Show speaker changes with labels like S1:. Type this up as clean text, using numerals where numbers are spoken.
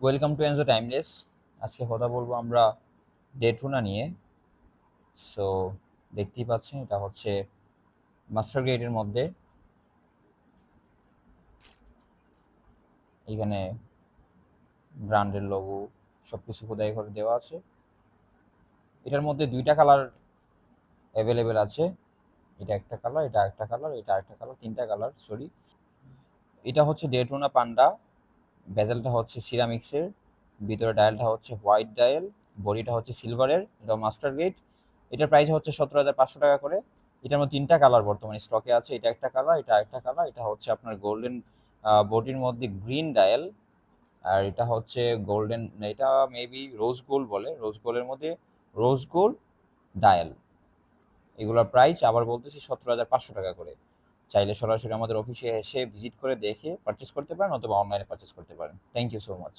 S1: Welcome to Enzo timeless. আজকে কথা বলবো আমরা ডেট্রোনা নিয়ে। সো দেখতেই পাচ্ছেন এটা হচ্ছে মাস্টার গ্রেডের মধ্যে। এখানে ব্র্যান্ডের লোগো সব কিছু খোদাই করে দেওয়া আছে। এটার মধ্যে দুইটা কালার অ্যাভেলেবেল আছে। এটা একটা কালার, এটা একটা কালার, এটা একটা কালার, তিনটা কালার সরি। এটা হচ্ছে ডেট্রোনা পান্ডা। বেজেলটা হচ্ছে সিরামিক্সের, ভিতরে ডায়ালটা হচ্ছে হোয়াইট ডায়াল, বডিটা হচ্ছে সিলভারের, এটা মাস্টার গ্রেড। এটার প্রাইস হচ্ছে 17,500 টাকা করে। এটার মধ্যে তিনটা কালার বর্তমানে স্টকে আছে। এটা একটা কালার, এটা একটা কালার, এটা হচ্ছে আপনার গোল্ডেন বডির মধ্যে গ্রিন ডায়াল, আর এটা হচ্ছে গোল্ডেন, এটা মেবি রোজ গোল্ড বলে, রোজ গোল্ডের মধ্যে রোজ গোল্ড ডায়াল। এগুলোর প্রাইস আবার বলতেছি 17,500 টাকা করে। চাইলে সরাসরি আমাদের অফিসে এসে ভিজিট করে দেখে পারচেস করতে পারেন, অথবা অনলাইনে পারচেস করতে পারেন। Thank you so much.